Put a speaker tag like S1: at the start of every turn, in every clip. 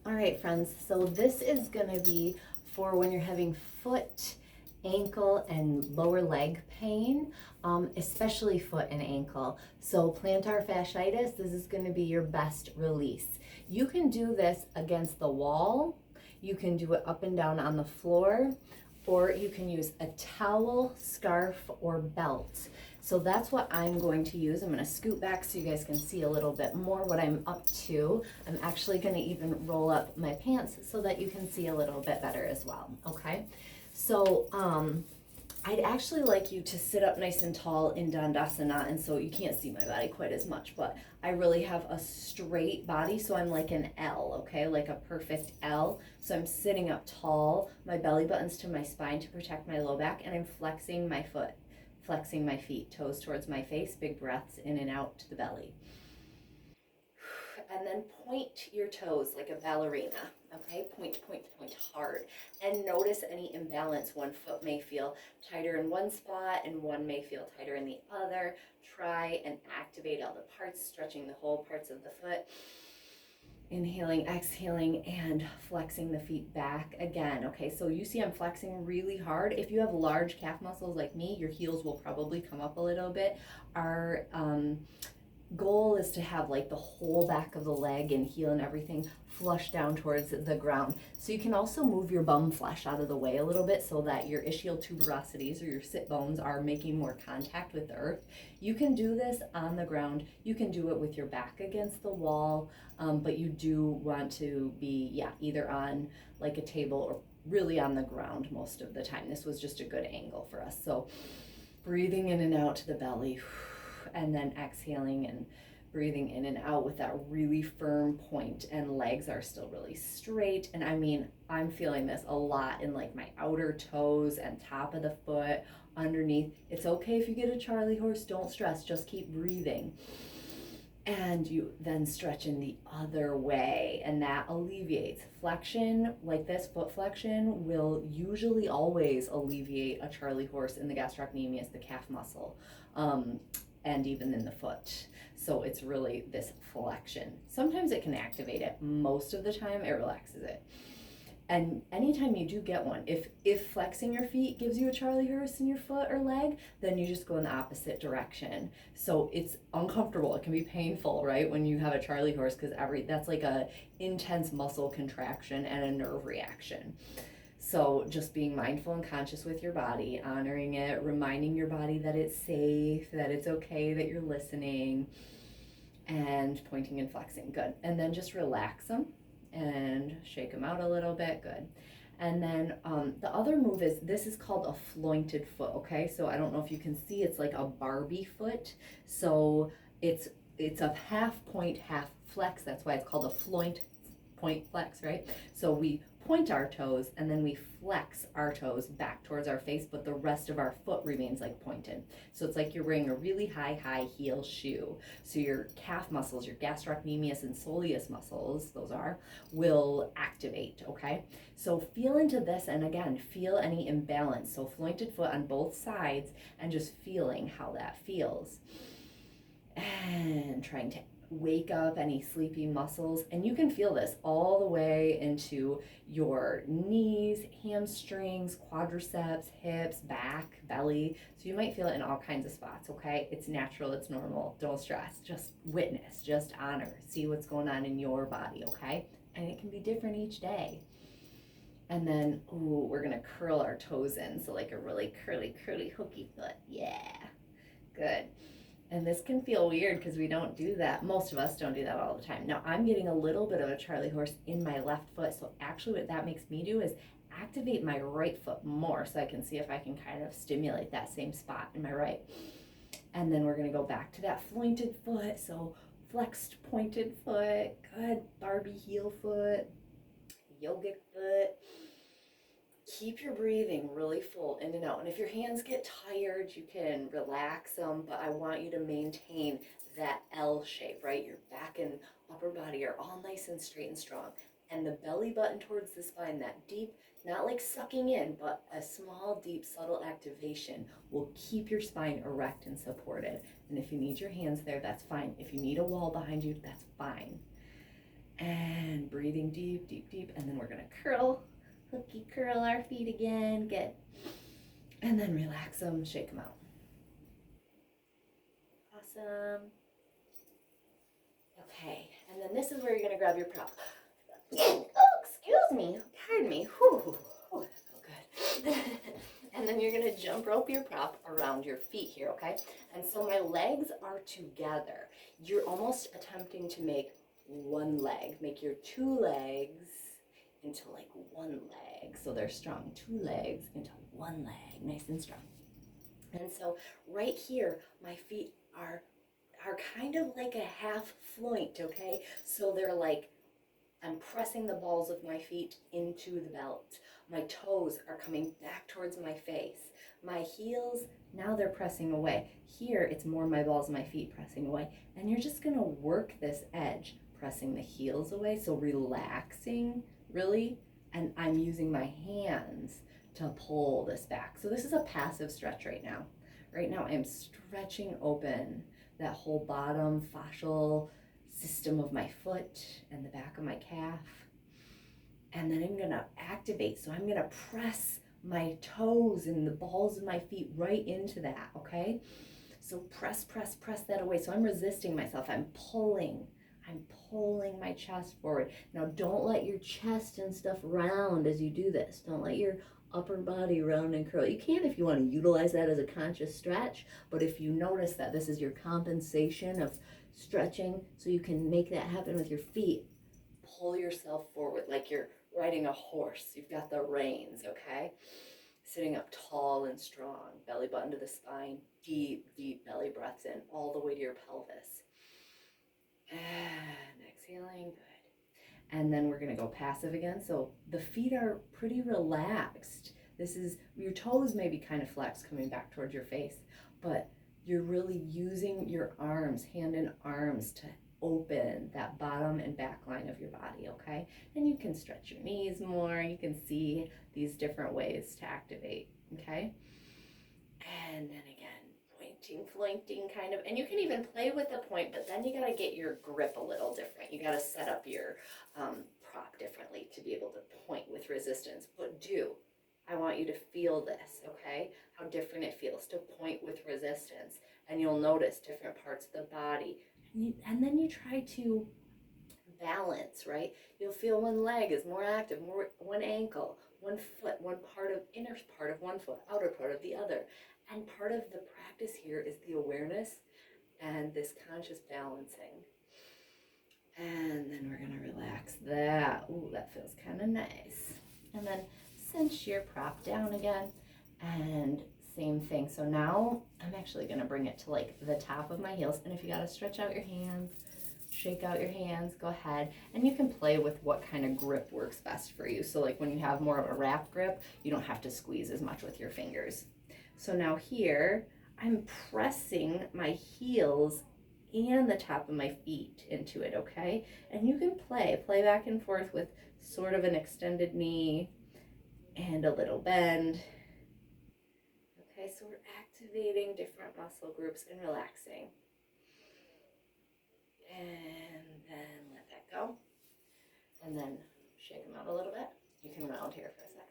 S1: All right, friends, so this is going to be for when you're having foot, ankle, and lower leg pain, especially foot and ankle. So plantar fasciitis, this is going to be your best release. You can do this against the wall, you can do it up and down on the floor, or you can use a towel, scarf, or belt. So that's what I'm going to use. I'm going to scoot back so you guys can see a little bit more what I'm up to. I'm actually going to even roll up my pants so that you can see a little bit better as well, okay? So I'd actually like you to sit up nice and tall in Dandasana, and so you can't see my body quite as much, but I really have a straight body, so I'm like an L, okay, like a perfect L. So I'm sitting up tall, my belly button's to my spine to protect my low back, and I'm flexing my foot, flexing my feet, toes towards my face, big breaths in and out to the belly. And then point your toes like a ballerina, okay? Point, point, point hard. And notice any imbalance. One foot may feel tighter in one spot and one may feel tighter in the other. Try and activate all the parts, stretching the whole parts of the foot. Inhaling, exhaling, and flexing the feet back again. Okay, so you see I'm flexing really hard. If you have large calf muscles like me, your heels will probably come up a little bit. Our goal is to have like the whole back of the leg and heel and everything flush down towards the ground. So you can also move your bum flesh out of the way a little bit so that your ischial tuberosities or your sit bones are making more contact with the earth. You can do this on the ground. You can do it with your back against the wall, but you do want to be, either on like a table or really on the ground most of the time. This was just a good angle for us. So breathing in and out to the belly, and then exhaling and breathing in and out with that really firm point, and legs are still really straight. And I mean, I'm feeling this a lot in like my outer toes and top of the foot, underneath. It's okay if you get a Charlie horse, don't stress, just keep breathing. And you then stretch in the other way, and that alleviates. Flexion like this, foot flexion, will usually always alleviate a Charlie horse in the gastrocnemius, the calf muscle, and even in the foot. So it's really this flexion. Sometimes it can activate it. Most of the time it relaxes it. And anytime you do get one, if flexing your feet gives you a Charlie horse in your foot or leg, then you just go in the opposite direction. So it's uncomfortable. It can be painful, right? When you have a Charlie horse, because that's like a intense muscle contraction and a nerve reaction. So just being mindful and conscious with your body, honoring it, reminding your body that it's safe, that it's okay, that you're listening, and pointing and flexing. Good. And then just relax them and shake them out a little bit. Good. And then the other move is, this is called a flointed foot, okay? So I don't know if you can see, it's like a Barbie foot. So it's a half point, half flex. That's why it's called a floint point flex, right? So we point our toes and then we flex our toes back towards our face, but the rest of our foot remains like pointed. So it's like you're wearing a really high heel shoe. So your calf muscles, your gastrocnemius and soleus muscles, will activate, okay? So feel into this, and again, feel any imbalance. So flointed foot on both sides, and just feeling how that feels. And trying to wake up any sleepy muscles, and you can feel this all the way into your knees, hamstrings, quadriceps, hips, back, belly. So you might feel it in all kinds of spots, okay? It's natural, it's normal, don't stress, just witness, just honor, see what's going on in your body, okay? And it can be different each day. And then, we're gonna curl our toes in, so like a really curly, hooky foot. Yeah, good. And this can feel weird because we don't do that. Most of us don't do that all the time. Now I'm getting a little bit of a Charlie horse in my left foot. So actually what that makes me do is activate my right foot more, so I can see if I can kind of stimulate that same spot in my right. And then we're gonna go back to that flointed foot. So flexed pointed foot, good. Barbie heel foot, yogic foot. Keep your breathing really full in and out. And if your hands get tired, you can relax them, but I want you to maintain that L shape, right? Your back and upper body are all nice and straight and strong. And the belly button towards the spine, that deep, not like sucking in, but a small, deep, subtle activation will keep your spine erect and supported. And if you need your hands there, that's fine. If you need a wall behind you, that's fine. And breathe breathing deep, deep, deep. And then we're gonna curl, hooky curl our feet again. Good. And then relax them, shake them out. Awesome. Okay, and then this is where you're gonna grab your prop. Oh, excuse me, pardon me. Whew, that felt good. And then you're gonna jump rope your prop around your feet here, okay? And so my legs are together. You're almost attempting to make one leg. Make your two legs into like one leg. So they're strong. Two legs into one leg, nice and strong. And so right here, my feet are kind of like a half floint, okay? So they're like, I'm pressing the balls of my feet into the belt. My toes are coming back towards my face. My heels, now they're pressing away. Here, it's more my balls and my feet pressing away. And you're just gonna work this edge, pressing the heels away, so relaxing, really. And I'm using my hands to pull this back. So this is a passive stretch right now. Right now, I'm stretching open that whole bottom fascial system of my foot and the back of my calf. And then I'm gonna activate. So I'm gonna press my toes and the balls of my feet right into that, okay? So press, press, press that away. So I'm resisting myself. I'm pulling my chest forward. Now don't let your chest and stuff round as you do this. Don't let your upper body round and curl. You can if you want to utilize that as a conscious stretch, but if you notice that this is your compensation of stretching, so you can make that happen with your feet, pull yourself forward like you're riding a horse. You've got the reins, okay? Sitting up tall and strong, belly button to the spine, deep, deep belly breaths in all the way to your pelvis. And exhaling, good. And then we're gonna go passive again. So the feet are pretty relaxed. This is, your toes may be kind of flexed coming back towards your face, but you're really using your arms, hand and arms, to open that bottom and back line of your body, okay? And you can stretch your knees more. You can see these different ways to activate, okay? And then again, pointing, flanking kind of, and you can even play with the point, but then you got to get your grip a little different. You got to set up your prop differently to be able to point with resistance. But I want you to feel this, okay? How different it feels to point with resistance. And you'll notice different parts of the body. And then you try to balance, right? You'll feel one leg is more active, one ankle, one foot, one part of inner part of one foot, outer part of the other. And part of the practice here is the awareness and this conscious balancing. And then we're gonna relax that. Ooh, that feels kind of nice. And then cinch your prop down again, and same thing. So now I'm actually gonna bring it to like the top of my heels. And if you gotta stretch out your hands, shake out your hands, go ahead. And you can play with what kind of grip works best for you. So like when you have more of a wrap grip, you don't have to squeeze as much with your fingers. So now here, I'm pressing my heels and the top of my feet into it, okay? And you can play back and forth with sort of an extended knee and a little bend. Okay, so we're activating different muscle groups and relaxing. And then let that go. And then shake them out a little bit. You can round here for a second.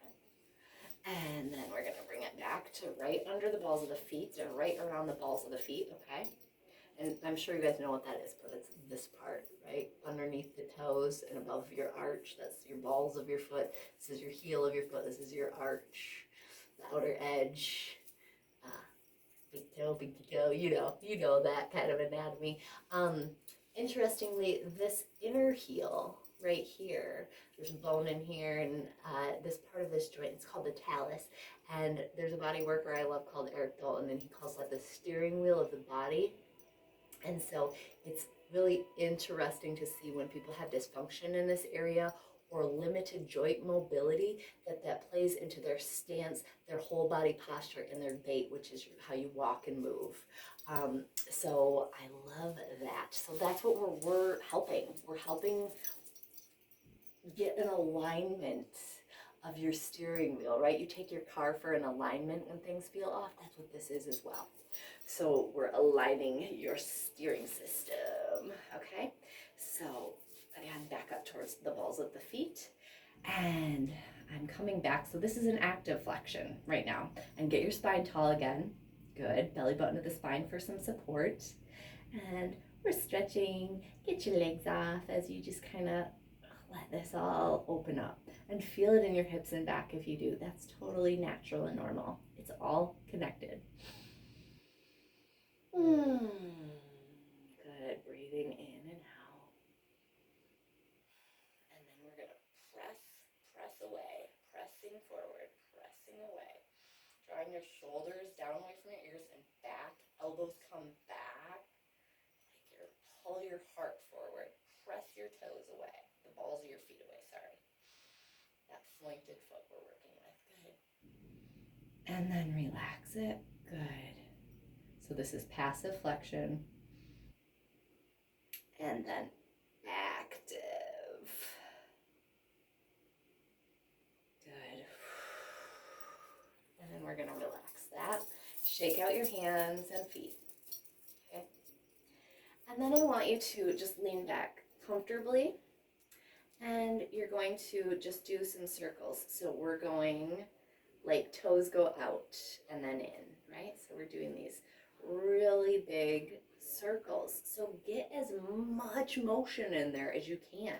S1: And then we're gonna bring it back to right under the balls of the feet, so right around the balls of the feet, okay? And I'm sure you guys know what that is, but it's this part, right? Underneath the toes and above your arch. That's your balls of your foot. This is your heel of your foot. This is your arch, the outer edge. Big toe, you know that kind of anatomy. Interestingly, this inner heel right here, there's a bone in here, and this part of this joint, it's called the talus. And there's a body worker I love called Eric Dalton, and he calls that the steering wheel of the body. And so it's really interesting to see when people have dysfunction in this area or limited joint mobility, that plays into their stance, their whole body posture, and their gait, which is how you walk and move. So I love that. So that's what we're helping. We're helping get an alignment of your steering wheel, right? You take your car for an alignment when things feel off. That's what this is as well. So we're aligning your steering system, okay? So again, back up to towards the balls of the feet. And I'm coming back. So this is an active flexion right now. And get your spine tall again. Good. Belly button to the spine for some support. And we're stretching. Get your legs off as you just kind of let this all open up. And feel it in your hips and back if you do. That's totally natural and normal. It's all connected. Good. Breathing in and out. And then we're going to press away. Pressing forward. Pressing away. Drawing your shoulders down away from your ears and back. Elbows come back. Pull your heart forward. Press your toes away. The balls of your feet away, sorry. That flanted foot we're working with. Good. And then relax it. Good. So this is passive flexion. And then active. Good. And then we're going to relax that. Shake out your hands and feet. Okay. And then I want you to just lean back comfortably. And you're going to just do some circles. So we're going like toes go out and then in, right? So we're doing these really big circles. So get as much motion in there as you can.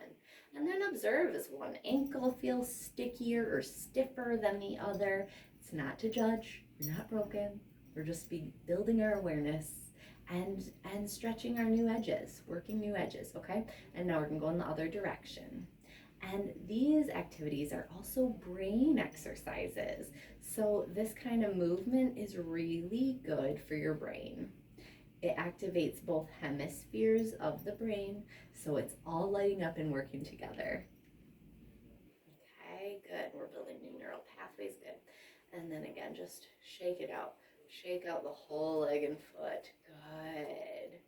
S1: And then observe, as one ankle feels stickier or stiffer than the other. It's not to judge. We're not broken. We're just building our awareness and stretching our new edges, working new edges, okay? And now we're gonna go in the other direction. And these activities are also brain exercises. So this kind of movement is really good for your brain. It activates both hemispheres of the brain, so it's all lighting up and working together. Okay, good. We're building new neural pathways, good. And then again, just shake it out. Shake out the whole leg and foot. Good.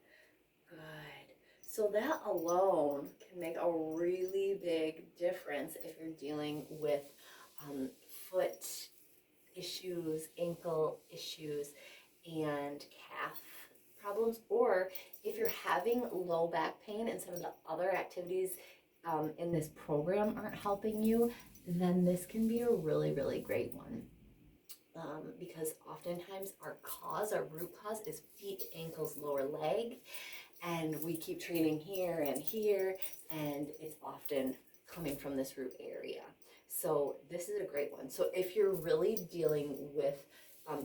S1: Good. So that alone can make a really big difference if you're dealing with foot issues, ankle issues, and calf problems, or if you're having low back pain and some of the other activities in this program aren't helping you, then this can be a really, really great one. Because oftentimes our root cause is feet, ankles, lower leg, and we keep treating here and here, and it's often coming from this root area. So this is a great one. So if you're really dealing with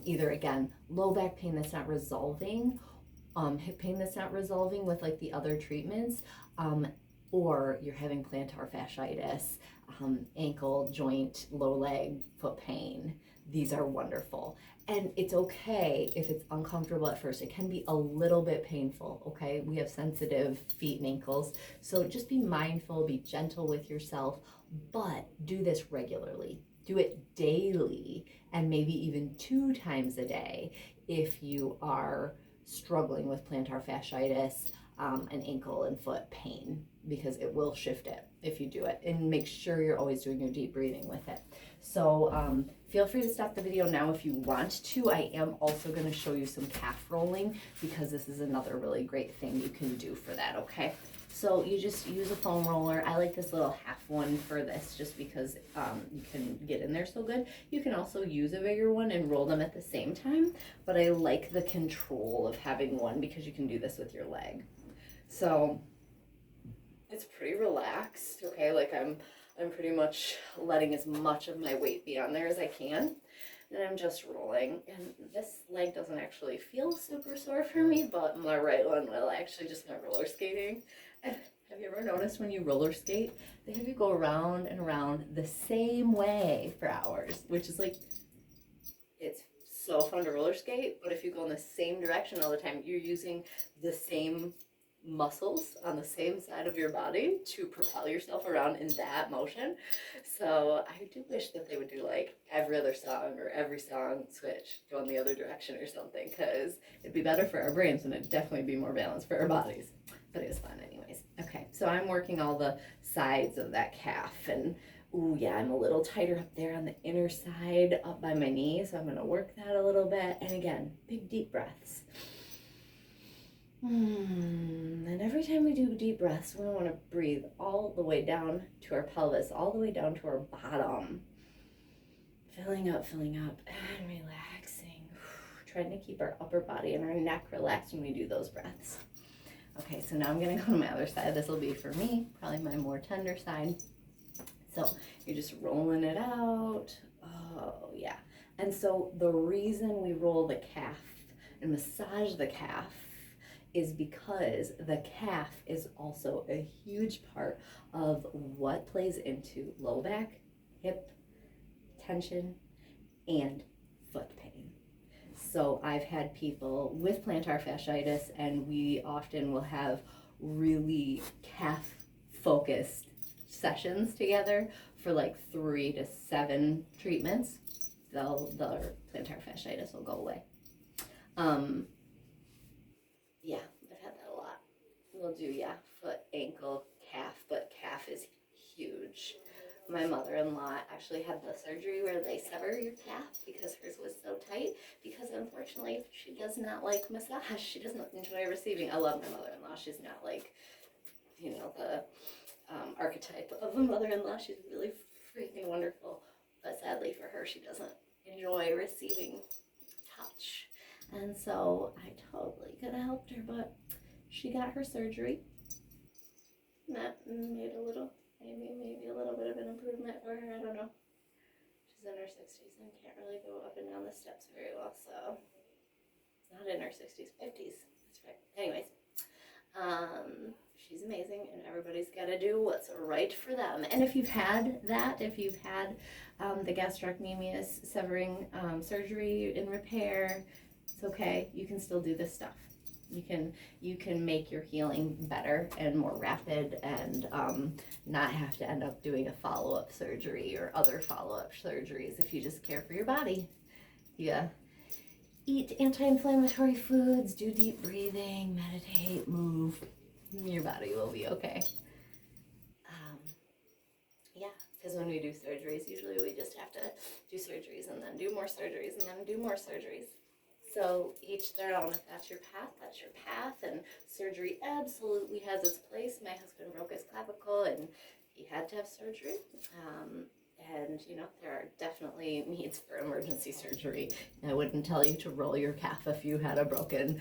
S1: either, again, low back pain that's not resolving, hip pain that's not resolving with like the other treatments, or you're having plantar fasciitis, ankle, joint, low leg, foot pain, these are wonderful. And it's okay if it's uncomfortable at first. It can be a little bit painful, okay? We have sensitive feet and ankles. So just be mindful, be gentle with yourself, but do this regularly. Do it daily, and maybe even 2 times a day if you are struggling with plantar fasciitis, and ankle and foot pain, because it will shift it if you do it. And make sure you're always doing your deep breathing with it. So feel free to stop the video now if you want to. I am also going to show you some calf rolling, because this is another really great thing you can do for that, okay? So you just use a foam roller. I like this little half one for this just because you can get in there so good. You can also use a bigger one and roll them at the same time, but I like the control of having one because you can do this with your leg. So it's pretty relaxed, okay? Like I'm pretty much letting as much of my weight be on there as I can. And I'm just rolling. And this leg doesn't actually feel super sore for me, but my right one will. I actually just went roller skating. And have you ever noticed when you roller skate, they have you go around and around the same way for hours, which is like, it's so fun to roller skate, but if you go in the same direction all the time, you're using the same muscles on the same side of your body to propel yourself around in that motion. So I do wish that they would do like every other song, or every song switch, go in the other direction or something, because it'd be better for our brains and it'd definitely be more balanced for our bodies. But it was fun anyways. Okay, so I'm working all the sides of that calf, and ooh, yeah, I'm a little tighter up there on the inner side up by my knee, so I'm going to work that a little bit. And again, big deep breaths. And every time we do deep breaths, we want to breathe all the way down to our pelvis, all the way down to our bottom. Filling up, and relaxing. Trying to keep our upper body and our neck relaxed when we do those breaths. Okay, so now I'm going to go to my other side. This will be, for me, probably my more tender side. So you're just rolling it out. Oh, yeah. And so the reason we roll the calf and massage the calf is because the calf is also a huge part of what plays into low back, hip tension, and foot pain. So I've had people with plantar fasciitis, and we often will have really calf focused sessions together for like 3 to 7 treatments. The plantar fasciitis will go away. Yeah, I've had that a lot. We'll do, foot, ankle, calf, but calf is huge. My mother-in-law actually had the surgery where they sever your calf because hers was so tight, because unfortunately she does not like massage. She doesn't enjoy receiving. I love my mother-in-law. She's not like, the archetype of a mother-in-law. She's really freaking wonderful. But sadly for her, she doesn't enjoy receiving touch. And so I totally could have helped her, but she got her surgery. And that made a little, maybe a little bit of an improvement for her. I don't know. She's in her 60s and can't really go up and down the steps very well, so not in her 60s, 50s. That's right. Anyways, she's amazing, and everybody's got to do what's right for them. And if you've had the gastrocnemius severing surgery and repair, it's okay. You can still do this stuff. You can make your healing better and more rapid, and not have to end up doing a follow-up surgery or other follow-up surgeries if you just care for your body. Yeah. Eat anti-inflammatory foods, do deep breathing, meditate, move. Your body will be okay. Yeah, because when we do surgeries, usually we just have to do surgeries and then do more surgeries and then do more surgeries. So each their own. If that's your path, that's your path. And surgery absolutely has its place. My husband broke his clavicle and he had to have surgery. And there are definitely needs for emergency surgery. I wouldn't tell you to roll your calf if you had a broken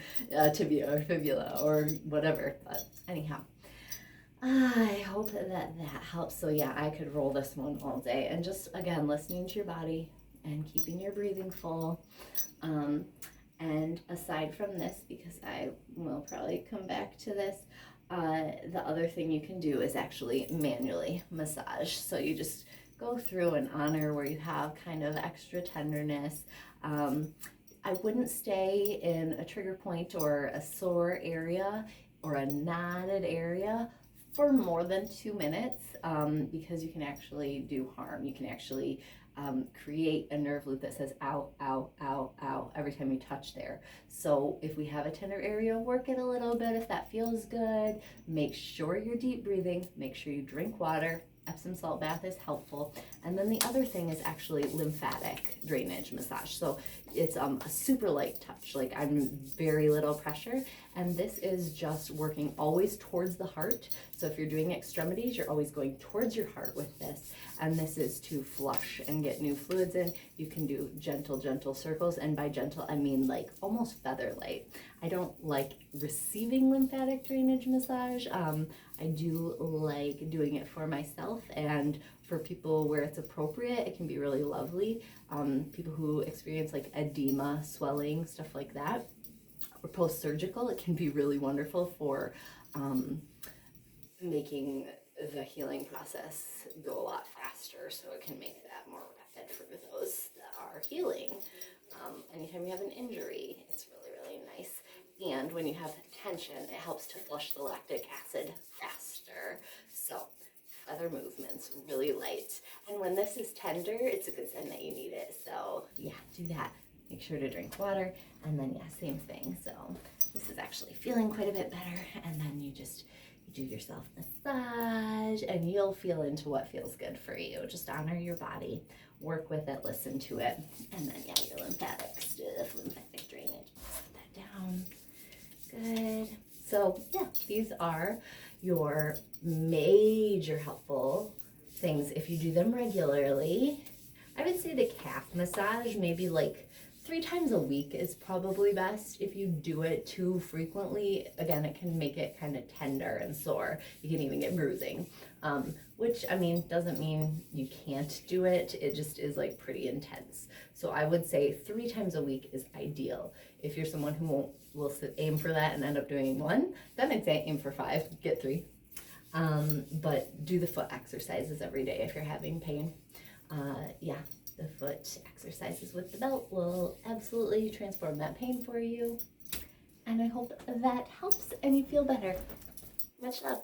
S1: tibia or fibula or whatever. But anyhow, I hope that helps. So yeah, I could roll this one all day. And just, again, listening to your body and keeping your breathing full. And aside from this, because I will probably come back to this, the other thing you can do is actually manually massage. So you just go through and honor where you have kind of extra tenderness. I wouldn't stay in a trigger point or a sore area or a knotted area for more than 2 minutes, because you can actually do harm. You can actually create a nerve loop that says ow, ow, ow, ow every time you touch there. So if we have a tender area, work it a little bit if that feels good. Make sure you're deep breathing. Make sure you drink water. Epsom salt bath is helpful. And then the other thing is actually lymphatic drainage massage. So it's a super light touch, like I'm very little pressure. And this is just working always towards the heart. So if you're doing extremities, you're always going towards your heart with this. And this is to flush and get new fluids in. You can do gentle circles. And by gentle, I mean like almost feather light. I don't like receiving lymphatic drainage massage. I do like doing it for myself, and for people where it's appropriate, it can be really lovely. People who experience like edema, swelling, stuff like that, or post-surgical, it can be really wonderful for making the healing process go a lot faster, so it can make that more rapid for those that are healing. Anytime you have an injury, it's really nice. And when you have tension, it helps to flush the lactic acid faster. So feather movements, really light. And when this is tender, it's a good sign that you need it. So yeah, do that. Make sure to drink water. And then yeah, same thing. So this is actually feeling quite a bit better. And then you do yourself massage, and you'll feel into what feels good for you. Just honor your body, work with it, listen to it. And then your lymphatic stuff, lymphatic drainage. Put that down. Good. So yeah, these are your major helpful things if you do them regularly. I would say the calf massage, maybe like 3 times a week is probably best. If you do it too frequently, again, it can make it kind of tender and sore. You can even get bruising, which, I mean, doesn't mean you can't do it. It just is like pretty intense. So I would say 3 times a week is ideal. If you're someone who will aim for that and end up doing 1, then I'd say aim for 5, get 3. But do the foot exercises every day if you're having pain. Yeah, the foot exercises with the belt will absolutely transform that pain for you. And I hope that helps and you feel better. Much love.